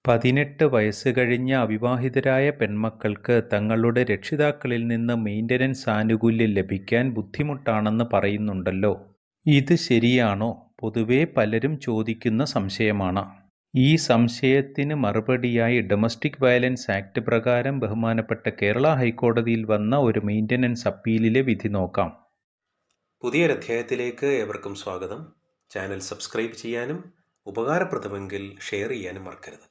18 വയസ്സ് കഴിഞ്ഞ അവിവാഹിതരായ പെൺമക്കൾക്ക് തങ്ങളുടെ രക്ഷിതാക്കളിൽ നിന്ന് മെയിൻ്റനൻസ് ആനുകൂല്യം ലഭിക്കാൻ ബുദ്ധിമുട്ടാണെന്ന് പറയുന്നുണ്ടല്ലോ. ഇത് ശരിയാണോ? പൊതുവെ പലരും ചോദിക്കുന്ന സംശയമാണ്. ഈ സംശയത്തിന് മറുപടിയായി ഡൊമസ്റ്റിക് വയലൻസ് ആക്ട് പ്രകാരം ബഹുമാനപ്പെട്ട കേരള ഹൈക്കോടതിയിൽ വന്ന ഒരു മെയിൻ്റനൻസ് അപ്പീലിലെ വിധി നോക്കാം. പുതിയൊരധ്യായത്തിലേക്ക് ഏവർക്കും സ്വാഗതം. ചാനൽ സബ്സ്ക്രൈബ് ചെയ്യാനും ഉപകാരപ്രദമെങ്കിൽ ഷെയർ ചെയ്യാനും മറക്കരുത്.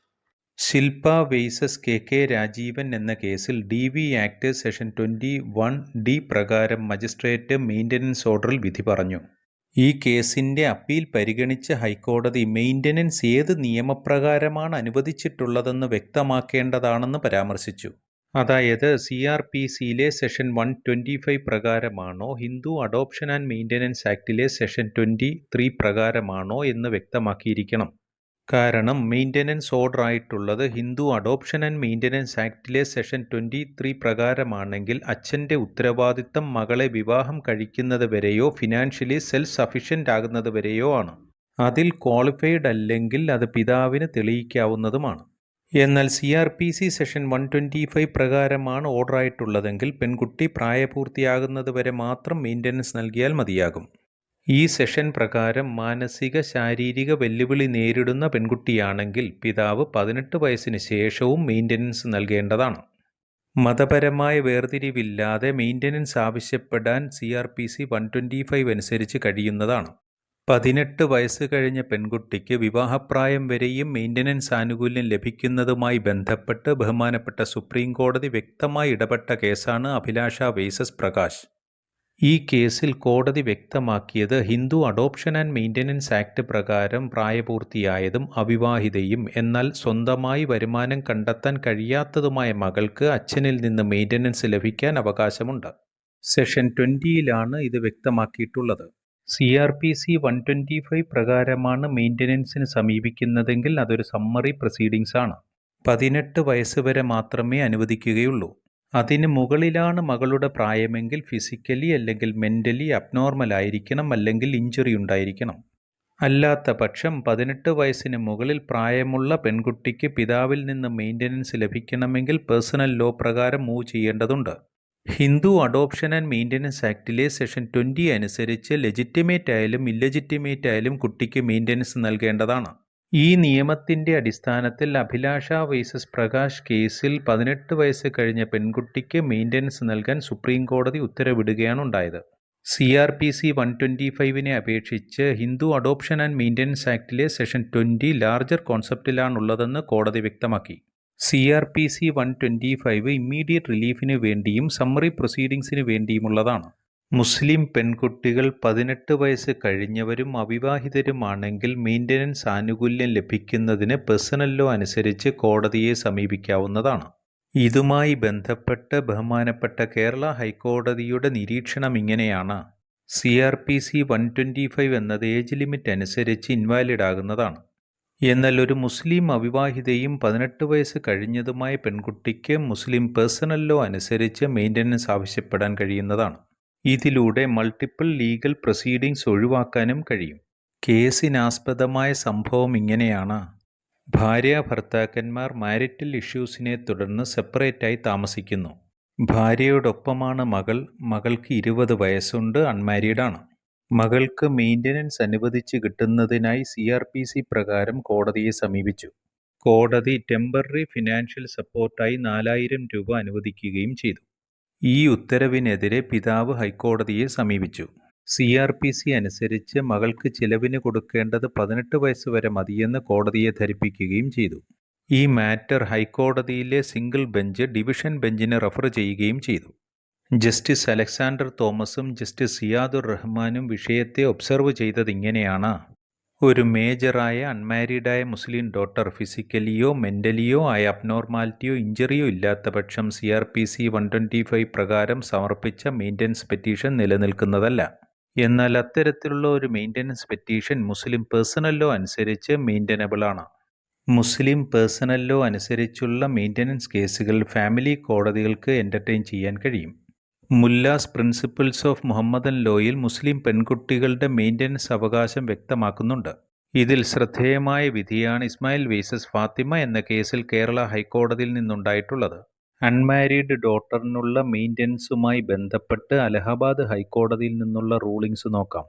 ശില്പ വേഴ്സസ് കെ രാജീവൻ എന്ന കേസിൽ DV ആക്ട് സെഷൻ 21D പ്രകാരം മജിസ്ട്രേറ്റ് മെയിൻ്റനൻസ് ഓർഡറിൽ വിധി പറഞ്ഞു. ഈ കേസിൻ്റെ അപ്പീൽ പരിഗണിച്ച ഹൈക്കോടതി മെയിൻ്റനൻസ് ഏത് നിയമപ്രകാരമാണ് അനുവദിച്ചിട്ടുള്ളതെന്ന് വ്യക്തമാക്കേണ്ടതാണെന്ന് പരാമർശിച്ചു. അതായത് CRPCയിലെ സെഷൻ 125 പ്രകാരമാണോ ഹിന്ദു അഡോപ്ഷൻ ആൻഡ് മെയിൻ്റനൻസ് ആക്ടിലെ സെഷൻ 23 പ്രകാരമാണോ എന്ന് വ്യക്തമാക്കിയിരിക്കണം. കാരണം മെയിൻ്റനൻസ് ഓർഡർ ആയിട്ടുള്ളത് ഹിന്ദു അഡോപ്ഷൻ ആൻഡ് മെയിൻ്റനൻസ് ആക്ടിലെ സെഷൻ 23 പ്രകാരമാണെങ്കിൽ അച്ഛൻ്റെ ഉത്തരവാദിത്തം മകളെ വിവാഹം കഴിക്കുന്നത് വരെയോ ഫിനാൻഷ്യലി സെൽഫ് സഫിഷ്യൻ്റ് ആകുന്നത് വരെയോ ആണ്. അതിൽ ക്വാളിഫൈഡ് അല്ലെങ്കിൽ അത് പിതാവിന് തെളിയിക്കാവുന്നതുമാണ്. എന്നാൽ CRPC സെഷൻ 125 പ്രകാരമാണ് ഓർഡർ ആയിട്ടുള്ളതെങ്കിൽ പെൺകുട്ടി പ്രായപൂർത്തിയാകുന്നത് വരെ മാത്രം മെയിൻ്റനൻസ് നൽകിയാൽ മതിയാകും. ഈ സെഷൻ പ്രകാരം മാനസിക ശാരീരിക വെല്ലുവിളി നേരിടുന്ന പെൺകുട്ടിയാണെങ്കിൽ പിതാവ് 18 വയസ്സിന് ശേഷവും മെയിൻ്റനൻസ് നൽകേണ്ടതാണ്. മതപരമായ വേർതിരിവില്ലാതെ മെയിൻ്റനൻസ് ആവശ്യപ്പെടാൻ CRPC 125 അനുസരിച്ച് കഴിയുന്നതാണ്. 18 വയസ്സ് കഴിഞ്ഞ പെൺകുട്ടിക്ക് വിവാഹപ്രായം വരെയും മെയിൻ്റനൻസ് ആനുകൂല്യം ലഭിക്കുന്നതുമായി ബന്ധപ്പെട്ട് ബഹുമാനപ്പെട്ട സുപ്രീം കോടതി വ്യക്തമായി ഇടപെട്ട കേസാണ് അഭിലാഷ വേഴ്സസ് പ്രകാശ്. ഈ കേസിൽ കോടതി വ്യക്തമാക്കിയത് Hindu adoption and maintenance act പ്രകാരം പ്രായപൂർത്തിയായതും അവിവാഹിതയും എന്നാൽ സ്വന്തമായി വരുമാനം കണ്ടെത്താൻ കഴിയാത്തതുമായ മകൾക്ക് അച്ഛനിൽ നിന്ന് മെയിൻ്റനൻസ് ലഭിക്കാൻ അവകാശമുണ്ട്. സെഷൻ 20യിലാണ് ഇത് വ്യക്തമാക്കിയിട്ടുള്ളത്. CRPC 125 പ്രകാരമാണ് മെയിൻ്റനൻസിന് സമീപിക്കുന്നതെങ്കിൽ അതൊരു സമ്മറി പ്രൊസീഡിങ്സ് ആണ്. 18 വയസ്സ് വരെ മാത്രമേ അനുവദിക്കുകയുള്ളൂ. അതിന് മുകളിലാണ് മകളുടെ പ്രായമെങ്കിൽ ഫിസിക്കലി അല്ലെങ്കിൽ മെൻ്റലി അബ്നോർമൽ ആയിരിക്കണം, അല്ലെങ്കിൽ ഇഞ്ചുറി ഉണ്ടായിരിക്കണം. അല്ലാത്ത പക്ഷം 18 വയസ്സിന് മുകളിൽ പ്രായമുള്ള പെൺകുട്ടിക്ക് പിതാവിൽ നിന്ന് മെയിൻ്റനൻസ് ലഭിക്കണമെങ്കിൽ പേഴ്സണൽ ലോ പ്രകാരം മൂവ് ചെയ്യേണ്ടതുണ്ട്. ഹിന്ദു അഡോപ്ഷൻ ആൻഡ് മെയിൻ്റനൻസ് ആക്ടിലെ സെഷൻ 20 അനുസരിച്ച് ലെജിറ്റിമേറ്റ് ആയാലും ഇല്ലെജിറ്റിമേറ്റ് ആയാലും കുട്ടിക്ക് മെയിൻ്റനൻസ് നൽകേണ്ടതാണ്. ഈ നിയമത്തിൻ്റെ അടിസ്ഥാനത്തിൽ അഭിലാഷ വേഴ്സസ് പ്രകാശ് കേസിൽ 18 വയസ്സ് കഴിഞ്ഞ പെൺകുട്ടിക്ക് മെയിൻ്റനൻസ് നൽകാൻ സുപ്രീം കോടതി ഉത്തരവിടുകയാണ് ഉണ്ടായത്. CRPC 125നെ അപേക്ഷിച്ച് ഹിന്ദു അഡോപ്ഷൻ ആൻഡ് മെയിൻ്റനൻസ് ആക്ടിലെ സെഷൻ 20 ലാർജർ കോൺസെപ്റ്റിലാണുള്ളതെന്ന് കോടതി വ്യക്തമാക്കി. CRPC 125 ഇമ്മീഡിയറ്റ് റിലീഫിന് വേണ്ടിയും സമ്മറി പ്രൊസീഡിങ്സിന് വേണ്ടിയുമുള്ളതാണ്. മുസ്ലിം പെൺകുട്ടികൾ 18 വയസ്സ് കഴിഞ്ഞവരും അവിവാഹിതരുമാണെങ്കിൽ മെയിൻ്റനൻസ് ആനുകൂല്യം ലഭിക്കുന്നതിന് പേഴ്സണൽ ലോ അനുസരിച്ച് കോടതിയെ സമീപിക്കാവുന്നതാണ്. ഇതുമായി ബന്ധപ്പെട്ട് ബഹുമാനപ്പെട്ട കേരള ഹൈക്കോടതിയുടെ നിരീക്ഷണം ഇങ്ങനെയാണ്. CRPC 125 എന്നത് ഏജ് ലിമിറ്റ് അനുസരിച്ച് ഇൻവാലിഡ് ആകുന്നതാണ്. എന്നാൽ ഒരു മുസ്ലിം അവിവാഹിതയും 18 വയസ്സ് കഴിഞ്ഞതുമായ പെൺകുട്ടിക്ക് മുസ്ലിം പേഴ്സണൽ ലോ അനുസരിച്ച് മെയിൻ്റനൻസ് ആവശ്യപ്പെടാൻ കഴിയുന്നതാണ്. ഇതിലൂടെ മൾട്ടിപ്പിൾ ലീഗൽ പ്രൊസീഡിങ്സ് ഒഴിവാക്കാനും കഴിയും. കേസിനാസ്പദമായ സംഭവം ഇങ്ങനെയാണ്. ഭാര്യാഭർത്താക്കന്മാർ മാരിറ്റൽ ഇഷ്യൂസിനെ തുടർന്ന് സെപ്പറേറ്റായി താമസിക്കുന്നു. ഭാര്യയോടൊപ്പമാണ് മകൾ. മകൾക്ക് 20 വയസ്സുണ്ട്, അൺമാരീഡാണ്. മകൾക്ക് മെയിൻ്റനൻസ് അനുവദിച്ച് കിട്ടുന്നതിനായി CRPC പ്രകാരം കോടതിയെ സമീപിച്ചു. കോടതി ടെമ്പററി ഫിനാൻഷ്യൽ സപ്പോർട്ടായി 4000 രൂപ അനുവദിക്കുകയും ചെയ്തു. ഈ ഉത്തരവിനെതിരെ പിതാവ് ഹൈക്കോടതിയെ സമീപിച്ചു. CRPC അനുസരിച്ച് മകൾക്ക് ചിലവിന് കൊടുക്കേണ്ടത് 18 വയസ്സ് വരെ മതിയെന്ന് കോടതിയെ ധരിപ്പിക്കുകയും ചെയ്തു. ഈ മാറ്റർ ഹൈക്കോടതിയിലെ സിംഗിൾ ബെഞ്ച് ഡിവിഷൻ ബെഞ്ചിന് റഫർ ചെയ്യുകയും ചെയ്തു. ജസ്റ്റിസ് അലക്സാണ്ടർ തോമസും ജസ്റ്റിസ് സിയാദുർ റഹ്മാനും വിഷയത്തെ ഒബ്സർവ് ചെയ്തതിങ്ങനെയാണ്. ഒരു മേജറായ അൺമാരീഡായ മുസ്ലിം ഡോട്ടർ ഫിസിക്കലിയോ മെൻ്റലിയോ ആയ അബ്നോർമാലിറ്റിയോ ഇഞ്ചറിയോ ഇല്ലാത്ത പക്ഷം CRPC 125 പ്രകാരം സമർപ്പിച്ച മെയിൻ്റനൻസ് പെറ്റീഷൻ നിലനിൽക്കുന്നതല്ല. എന്നാൽ അത്തരത്തിലുള്ള ഒരു മെയിൻ്റനൻസ് പെറ്റീഷൻ മുസ്ലിം പേഴ്സണൽ ലോ അനുസരിച്ച് മെയിൻ്റനബിൾ ആണ്. മുസ്ലിം പേഴ്സണൽ ലോ അനുസരിച്ചുള്ള മെയിൻ്റനൻസ് കേസുകൾ ഫാമിലി കോടതികൾക്ക് എൻ്റർടൈൻ ചെയ്യാൻ കഴിയും. മുല്ലാസ് പ്രിൻസിപ്പിൾസ് ഓഫ് മുഹമ്മദൻ ലോയിൽ മുസ്ലിം പെൺകുട്ടികളുടെ മെയിൻ്റനൻസ് അവകാശം വ്യക്തമാക്കുന്നുണ്ട്. ഇതിൽ ശ്രദ്ധേയമായ വിധിയാണ് ഇസ്മായിൽ വേഴ്സസ് ഫാത്തിമ എന്ന കേസിൽ കേരള ഹൈക്കോടതിയിൽ നിന്നുണ്ടായിട്ടുള്ളത്. അൺമാരീഡ് ഡോട്ടറിനുള്ള മെയിൻ്റനൻസുമായി ബന്ധപ്പെട്ട് അലഹബാദ് ഹൈക്കോടതിയിൽ നിന്നുള്ള റൂളിംഗ്സ് നോക്കാം.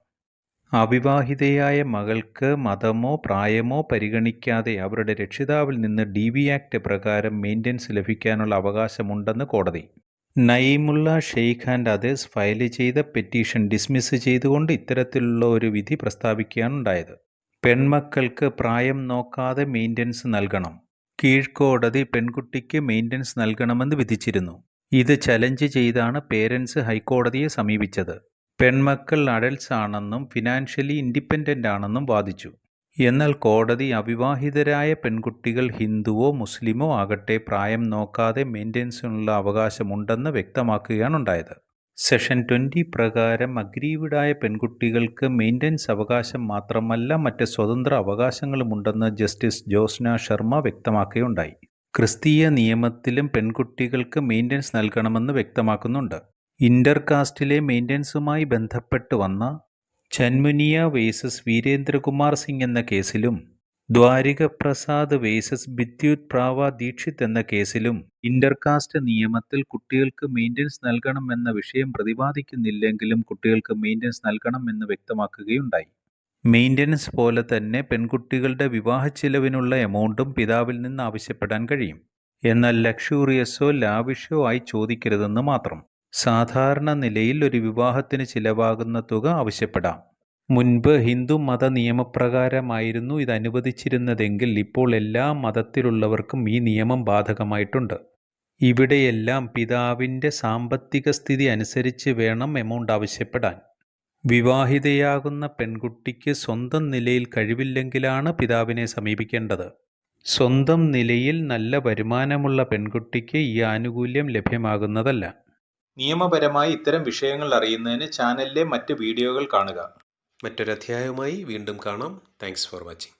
അവിവാഹിതയായ മകൾക്ക് മതമോ പ്രായമോ പരിഗണിക്കാതെ അവരുടെ രക്ഷിതാവിൽ നിന്ന് DV ആക്ട് പ്രകാരം മെയിൻ്റനൻസ് ലഭിക്കാനുള്ള അവകാശമുണ്ടെന്ന് കോടതി. നഈമുള്ള ഷെയ്ഖ് ആൻഡ് അതേഴ്സ് ഫയൽ ചെയ്ത പെറ്റീഷൻ ഡിസ്മിസ് ചെയ്തുകൊണ്ട് ഇത്തരത്തിലുള്ള ഒരു വിധി പ്രസ്താവിക്കുകയാണുണ്ടായത്. പെൺമക്കൾക്ക് പ്രായം നോക്കാതെ മെയിൻ്റനൻസ് നൽകണം. കീഴ്ക്കോടതി പെൺകുട്ടിക്ക് മെയിൻ്റനൻസ് നൽകണമെന്ന് വിധിച്ചിരുന്നു. ഇത് ചലഞ്ച് ചെയ്താണ് പേരൻസ് ഹൈക്കോടതിയെ സമീപിച്ചത്. പെൺമക്കൾ അഡൽട്ട്സ് ആണെന്നും ഫിനാൻഷ്യലി ഇൻഡിപെൻഡൻ്റ് ആണെന്നും വാദിച്ചു. എന്നാൽ കോടതി അവിവാഹിതരായ പെൺകുട്ടികൾ ഹിന്ദുവോ മുസ്ലിമോ ആകട്ടെ പ്രായം നോക്കാതെ മെയിൻ്റനൻസിനുള്ള അവകാശമുണ്ടെന്ന് വ്യക്തമാക്കുകയാണുണ്ടായത്. സെഷൻ 20 പ്രകാരം അഗ്രീവ്ഡായ പെൺകുട്ടികൾക്ക് മെയിൻ്റനൻസ് അവകാശം മാത്രമല്ല മറ്റ് സ്വതന്ത്ര അവകാശങ്ങളുമുണ്ടെന്ന് ജസ്റ്റിസ് ജ്യോത്സ്ന ശർമ്മ വ്യക്തമാക്കുകയുണ്ടായി. ക്രിസ്തീയ നിയമത്തിലും പെൺകുട്ടികൾക്ക് മെയിൻ്റനൻസ് നൽകണമെന്ന് വ്യക്തമാക്കുന്നുണ്ട്. ഇന്റർകാസ്റ്റിലെ മെയിൻ്റനൻസുമായി ബന്ധപ്പെട്ട് വന്ന ചന്മുനിയ വേഴ്സസ് വീരേന്ദ്രകുമാർ സിംഗ് എന്ന കേസിലും ദ്വാരിക പ്രസാദ് വേഴ്സസ് ബിദ്യുത് പ്രാവ ദീക്ഷിത് എന്ന കേസിലും ഇന്റർകാസ്റ്റ് നിയമത്തിൽ കുട്ടികൾക്ക് മെയിൻ്റനൻസ് നൽകണമെന്ന വിഷയം പ്രതിപാദിക്കുന്നില്ലെങ്കിലും കുട്ടികൾക്ക് മെയിൻ്റനൻസ് നൽകണമെന്ന് വ്യക്തമാക്കുകയുണ്ടായി. മെയിൻ്റനൻസ് പോലെ തന്നെ പെൺകുട്ടികളുടെ വിവാഹച്ചെലവിനുള്ള എമൗണ്ടും പിതാവിൽ നിന്ന് ആവശ്യപ്പെടാൻ കഴിയും. എന്നാൽ ലക്ഷൂറിയസോ ലാവിഷോ ആയി ചോദിക്കരുതെന്ന് മാത്രം. സാധാരണ നിലയിൽ ഒരു വിവാഹത്തിന് ചിലവാകുന്ന തുക ആവശ്യപ്പെടാം. മുൻപ് ഹിന്ദു മത നിയമപ്രകാരമായിരുന്നു ഇത് അനുവദിച്ചിരുന്നതെങ്കിൽ ഇപ്പോൾ എല്ലാ മതത്തിലുള്ളവർക്കും ഈ നിയമം ബാധകമായിട്ടുണ്ട്. ഇവിടെയെല്ലാം പിതാവിൻ്റെ സാമ്പത്തിക സ്ഥിതി അനുസരിച്ച് വേണം എമൗണ്ട് ആവശ്യപ്പെടാൻ. വിവാഹിതയാകുന്ന പെൺകുട്ടിക്ക് സ്വന്തം നിലയിൽ കഴിവില്ലെങ്കിലാണ് പിതാവിനെ സമീപിക്കേണ്ടത്. സ്വന്തം നിലയിൽ നല്ല വരുമാനമുള്ള പെൺകുട്ടിക്ക് ഈ ആനുകൂല്യം ലഭ്യമാകുന്നതല്ല. നിയമപരമായി ഇത്തരം വിഷയങ്ങൾ അറിയുന്നതിന് ചാനലിലെ മറ്റ് വീഡിയോകൾ കാണുക. മറ്റൊരധ്യായവുമായി വീണ്ടും കാണാം. Thanks for watching.